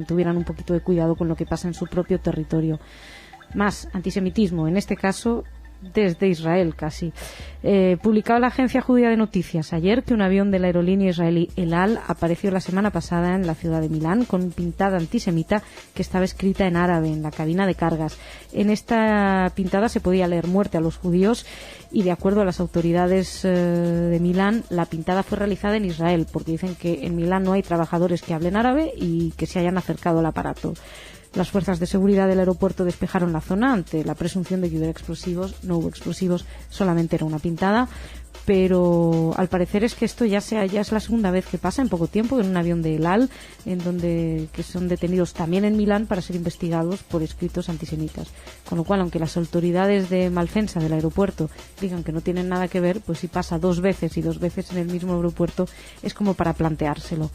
[SPEAKER 3] tuvieran un poquito de cuidado con lo que pasa en su propio territorio. Más antisemitismo, en este caso desde Israel casi. Publicaba la agencia judía de noticias ayer que un avión de la aerolínea israelí El Al apareció la semana pasada en la ciudad de Milán con pintada antisemita que estaba escrita en árabe en la cabina de cargas. En esta pintada se podía leer "muerte a los judíos", y de acuerdo a las autoridades de Milán, la pintada fue realizada en Israel, porque dicen que en Milán no hay trabajadores que hablen árabe y que se hayan acercado al aparato. Las fuerzas de seguridad del aeropuerto despejaron la zona ante la presunción de que hubiera explosivos. No hubo explosivos, solamente era una pintada. Pero al parecer es que esto ya es la segunda vez que pasa en poco tiempo en un avión de El Al, que son detenidos también en Milán para ser investigados por escritos antisemitas. Con lo cual, aunque las autoridades de Malpensa del aeropuerto digan que no tienen nada que ver, pues si pasa 2 veces y 2 veces en el mismo aeropuerto es como para planteárselo.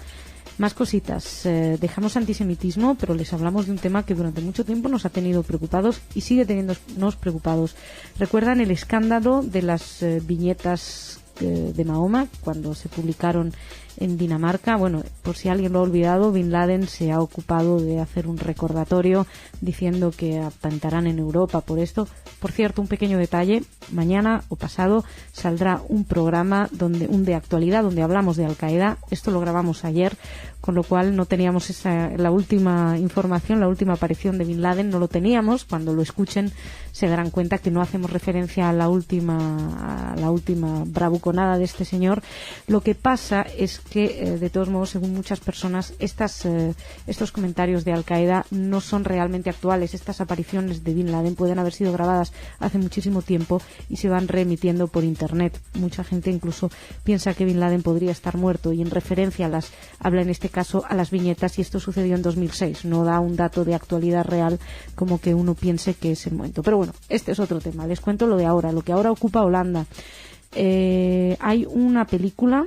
[SPEAKER 3] Más cositas. Dejamos antisemitismo, pero les hablamos de un tema que durante mucho tiempo nos ha tenido preocupados y sigue teniéndonos preocupados. ¿Recuerdan el escándalo de las viñetas de Mahoma cuando se publicaron en Dinamarca? Bueno, por si alguien lo ha olvidado, Bin Laden se ha ocupado de hacer un recordatorio diciendo que atentarán en Europa por esto. Por cierto, un pequeño detalle: mañana o pasado saldrá un programa de actualidad donde hablamos de Al-Qaeda. Esto lo grabamos ayer, con lo cual no teníamos la última información, la última aparición de Bin Laden, no lo teníamos. Cuando lo escuchen se darán cuenta que no hacemos referencia a la última bravuconada de este señor. Lo que pasa es que, de todos modos, según muchas personas, estos comentarios de Al-Qaeda no son realmente actuales. Estas apariciones de Bin Laden pueden haber sido grabadas hace muchísimo tiempo y se van reemitiendo por Internet. Mucha gente incluso piensa que Bin Laden podría estar muerto y en referencia habla en este caso a las viñetas, y esto sucedió en 2006. No da un dato de actualidad real como que uno piense que es el momento. Pero bueno, este es otro tema. Les cuento lo de ahora, lo que ahora ocupa Holanda. Hay una película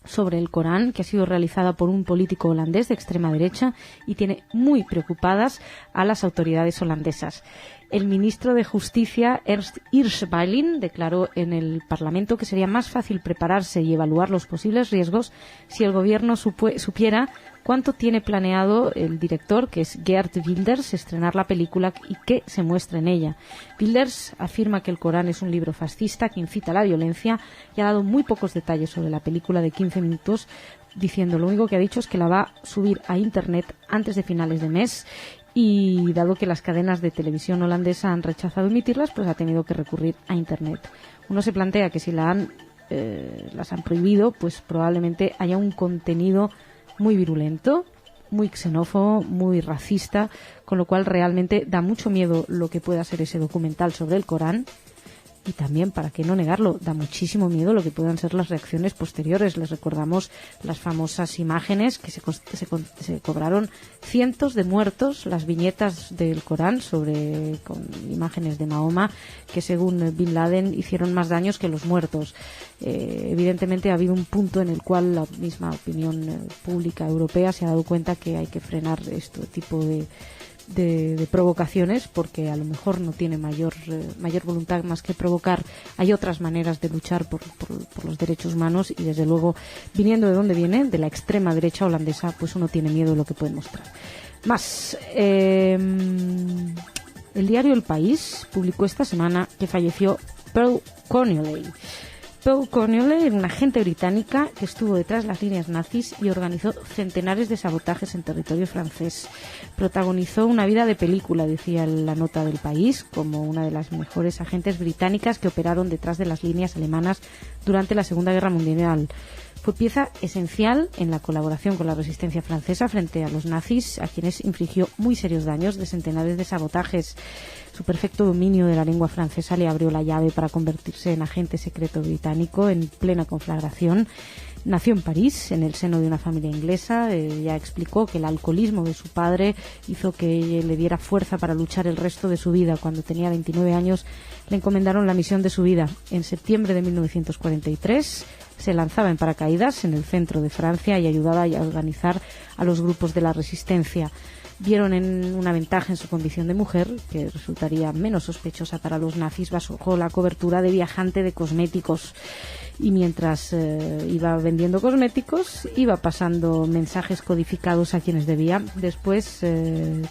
[SPEAKER 3] sobre el Corán que ha sido realizada por un político holandés de extrema derecha y tiene muy preocupadas a las autoridades holandesas. El ministro de Justicia, Ernst Hirschbeiling, declaró en el Parlamento que sería más fácil prepararse y evaluar los posibles riesgos si el gobierno supiera cuánto tiene planeado el director, que es Geert Wilders, estrenar la película y qué se muestra en ella. Wilders afirma que el Corán es un libro fascista que incita a la violencia y ha dado muy pocos detalles sobre la película de 15 minutos, diciendo lo único que ha dicho es que la va a subir a Internet antes de finales de mes. Y dado que las cadenas de televisión holandesa han rechazado emitirlas, pues ha tenido que recurrir a Internet. Uno se plantea que si las han prohibido, pues probablemente haya un contenido muy virulento, muy xenófobo, muy racista, con lo cual realmente da mucho miedo lo que pueda ser ese documental sobre el Corán. Y también, para qué no negarlo, da muchísimo miedo lo que puedan ser las reacciones posteriores. Les recordamos las famosas imágenes que se cobraron cientos de muertos, las viñetas del Corán con imágenes de Mahoma, que según Bin Laden hicieron más daños que los muertos. Evidentemente ha habido un punto en el cual la misma opinión pública europea se ha dado cuenta que hay que frenar este tipo de provocaciones, porque a lo mejor no tiene mayor voluntad más que provocar. Hay otras maneras de luchar por los derechos humanos y, desde luego, viniendo de donde viene, de la extrema derecha holandesa, pues uno tiene miedo de lo que pueden mostrar. Más, el diario El País publicó esta semana que falleció Pearl Connolly. Pearl Connolly era una agente británica que estuvo detrás de las líneas nazis y organizó centenares de sabotajes en territorio francés. Protagonizó una vida de película, decía la nota del País, como una de las mejores agentes británicas que operaron detrás de las líneas alemanas durante la Segunda Guerra Mundial. Fue pieza esencial en la colaboración con la resistencia francesa frente a los nazis, a quienes infligió muy serios daños de centenares de sabotajes. Su perfecto dominio de la lengua francesa le abrió la llave para convertirse en agente secreto británico en plena conflagración. Nació en París, en el seno de una familia inglesa. Ya explicó que el alcoholismo de su padre hizo que le diera fuerza para luchar el resto de su vida. Cuando tenía 29 años le encomendaron la misión de su vida. En septiembre de 1943 se lanzaba en paracaídas en el centro de Francia y ayudaba a organizar a los grupos de la resistencia. Vieron en una ventaja en su condición de mujer, que resultaría menos sospechosa para los nazis, bajo la cobertura de viajante de cosméticos. Y mientras iba vendiendo cosméticos, iba pasando mensajes codificados a quienes debía. Después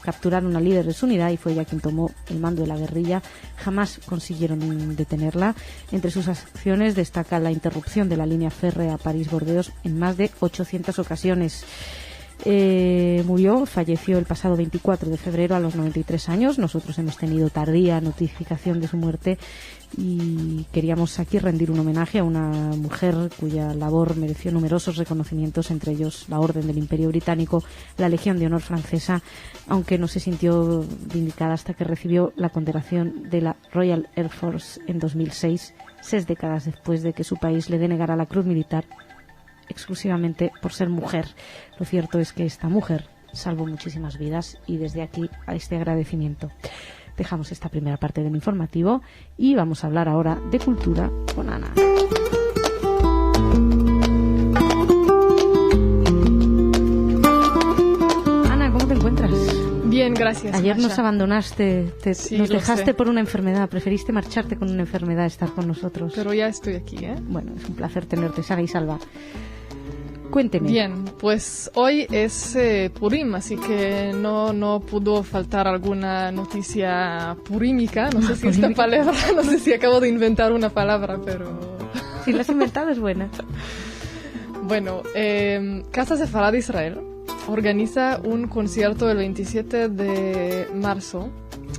[SPEAKER 3] capturaron al líder de su unidad y fue ella quien tomó el mando de la guerrilla. Jamás consiguieron detenerla. Entre sus acciones destaca la interrupción de la línea férrea París-Burdeos en más de 800 ocasiones. Falleció el pasado 24 de febrero a los 93 años. Nosotros hemos tenido tardía notificación de su muerte y queríamos aquí rendir un homenaje a una mujer cuya labor mereció numerosos reconocimientos, entre ellos la Orden del Imperio Británico, la Legión de Honor francesa, aunque no se sintió vindicada hasta que recibió la condecoración de la Royal Air Force en 2006, 6 décadas después de que su país le denegara la Cruz Militar exclusivamente por ser mujer. Lo cierto es que esta mujer salvó muchísimas vidas y desde aquí a este agradecimiento. Dejamos esta primera parte del informativo y vamos a hablar ahora de cultura con Ana. Ana, ¿cómo te encuentras?
[SPEAKER 5] Bien, gracias.
[SPEAKER 3] Ayer
[SPEAKER 5] Masha.
[SPEAKER 3] nos abandonaste,
[SPEAKER 5] Sí,
[SPEAKER 3] nos
[SPEAKER 5] lo
[SPEAKER 3] dejaste
[SPEAKER 5] sé.
[SPEAKER 3] por una enfermedad, preferiste marcharte con una enfermedad a estar con nosotros.
[SPEAKER 5] Pero ya estoy aquí, ¿eh?
[SPEAKER 3] Bueno, es un placer tenerte sana y salva. Cuénteme.
[SPEAKER 5] Bien, pues hoy es Purim, así que no pudo faltar alguna noticia purímica. No sé si esta
[SPEAKER 3] ¿Purímica?
[SPEAKER 5] palabra, no sé si acabo de inventar una palabra, pero...
[SPEAKER 3] Si la has inventado es buena.
[SPEAKER 5] Bueno, Casa Sefarad de Israel organiza un concierto el 27 de marzo,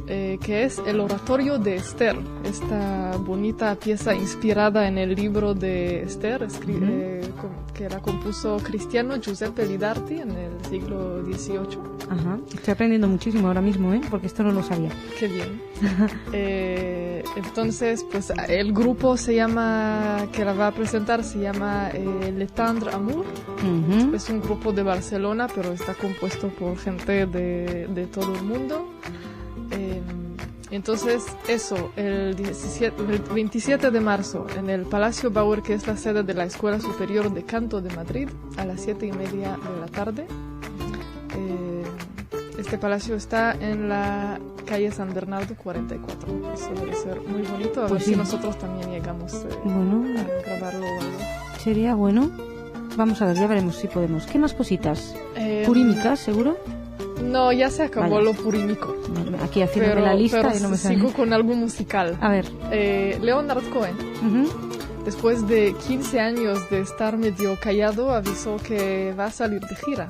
[SPEAKER 5] que es el Oratorio de Esther, esta bonita pieza inspirada en el libro de Esther, que la compuso cristiano Giuseppe Lidarti en el siglo XVIII.
[SPEAKER 3] Ajá. Estoy aprendiendo muchísimo ahora mismo, porque esto no lo sabía.
[SPEAKER 5] Qué bien. Entonces, pues el grupo que la va a presentar se llama Le Tendre Amour.
[SPEAKER 3] Ujú.
[SPEAKER 5] Es un grupo de Barcelona, pero está compuesto por gente de todo el mundo. Entonces, eso, el 27 de marzo, en el Palacio Bauer, que es la sede de la Escuela Superior de Canto de Madrid, a las 7:30 de la tarde. Este palacio está en la calle San Bernardo 44. Eso debe ser muy bonito. A ver si nosotros también llegamos a grabarlo o algo.
[SPEAKER 3] Sería bueno. Vamos a ver, ya veremos si podemos. ¿Qué más cositas? ¿Purímicas, seguro?
[SPEAKER 5] No, ya se acabó lo purímico.
[SPEAKER 3] Aquí haciendo la lista y no me sale.
[SPEAKER 5] Sigo con algo musical.
[SPEAKER 3] A ver.
[SPEAKER 5] Leonard Cohen. Después de 15 años de estar medio callado, avisó que va a salir de gira.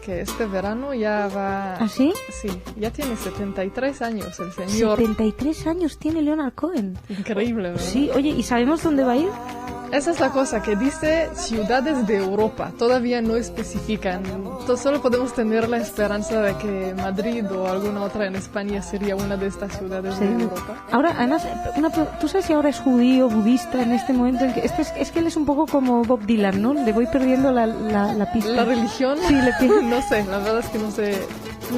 [SPEAKER 5] Que este verano ya va...
[SPEAKER 3] ¿Ah, sí?
[SPEAKER 5] Sí, ya tiene 73 años el señor.
[SPEAKER 3] 73 años tiene Leonard Cohen.
[SPEAKER 5] Increíble, ¿verdad?
[SPEAKER 3] Sí, oye, ¿y sabemos dónde va a ir?
[SPEAKER 5] Esa es la cosa, que dice ciudades de Europa, todavía no especifican. Entonces solo podemos tener la esperanza de que Madrid o alguna otra en España sería una de estas ciudades de Europa.
[SPEAKER 3] Ahora, además, ¿tú sabes si ahora es judío, budista en este momento? En que es que él es un poco como Bob Dylan, ¿no? Le voy perdiendo la pista.
[SPEAKER 5] ¿La religión?
[SPEAKER 3] Sí,
[SPEAKER 5] no sé, la verdad es que no sé.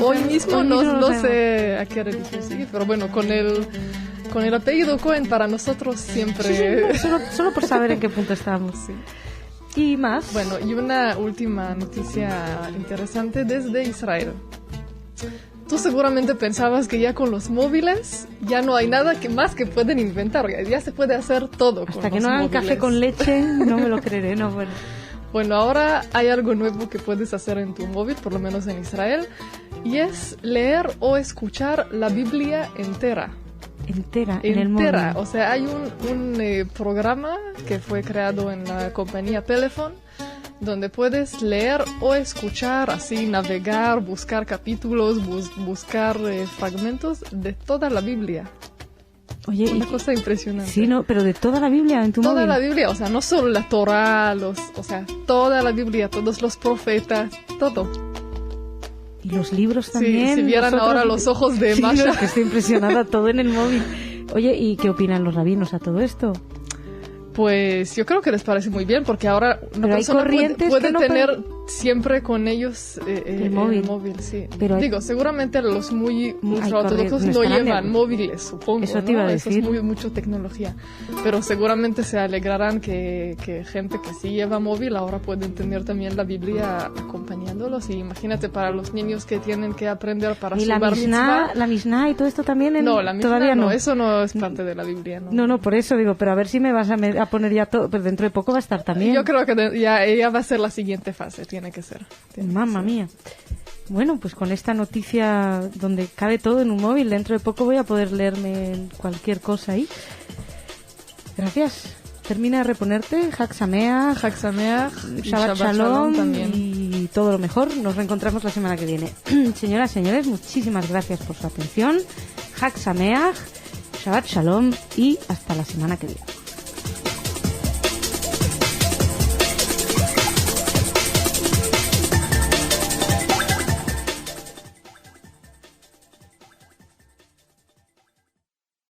[SPEAKER 5] Hoy mismo no sé a qué religión sigue, pero bueno, con el apellido Cohen para nosotros siempre...
[SPEAKER 3] Sí, solo por saber en qué punto estamos.
[SPEAKER 5] Sí.
[SPEAKER 3] ¿Y más?
[SPEAKER 5] Bueno, y una última noticia interesante desde Israel. Tú seguramente pensabas que ya con los móviles ya no hay nada más que pueden inventar. Ya se puede hacer todo con los móviles.
[SPEAKER 3] Hasta que no hagan café con leche, no me lo creeré, no, bueno.
[SPEAKER 5] Bueno, ahora hay algo nuevo que puedes hacer en tu móvil, por lo menos en Israel, y es leer o escuchar la Biblia entera.
[SPEAKER 3] En el móvil.
[SPEAKER 5] O sea, hay un programa que fue creado en la compañía Pelephone donde puedes leer o escuchar, así navegar, buscar capítulos, buscar fragmentos de toda la Biblia.
[SPEAKER 3] Oye,
[SPEAKER 5] una cosa impresionante.
[SPEAKER 3] Sí, no, pero de toda la Biblia en tu móvil.
[SPEAKER 5] Toda la Biblia, o sea, no solo la Torá, o sea, toda la Biblia, todos los profetas, todo.
[SPEAKER 3] Y los libros también.
[SPEAKER 5] Sí, si vieran ahora los ojos de Masha.
[SPEAKER 3] Sí, que estoy impresionada, todo en el móvil. Oye, ¿y qué opinan los rabinos a todo esto?
[SPEAKER 5] Pues yo creo que les parece muy bien, porque ahora una persona puede tener siempre con ellos el móvil, sí. Pero digo, seguramente los muy ultraortodoxos no llevan móviles, supongo.
[SPEAKER 3] Eso te iba a decir.
[SPEAKER 5] Eso es mucho tecnología. Pero seguramente se alegrarán que gente que sí lleva móvil ahora pueden tener también la Biblia acompañándolos. Y imagínate para los niños que tienen que aprender para su bar mitzvah.
[SPEAKER 3] ¿La Mishnah y todo esto también?
[SPEAKER 5] No, la Mishnah
[SPEAKER 3] todavía
[SPEAKER 5] no, eso no es parte de la Biblia.
[SPEAKER 3] No, por eso digo, pero a ver si me vas a poner ya todo, pero dentro de poco va a estar también.
[SPEAKER 5] Yo creo que ya va a ser la siguiente fase, tiene que ser.
[SPEAKER 3] Mamma mía. Bueno, pues con esta noticia donde cabe todo en un móvil, dentro de poco voy a poder leerme cualquier cosa ahí. Gracias. Termina de reponerte. Chag Sameach, Shabbat Shalom también. Y todo lo mejor. Nos reencontramos la semana que viene. Señoras, señores, muchísimas gracias por su atención. Chag Sameach, Shabbat Shalom y hasta la semana que viene.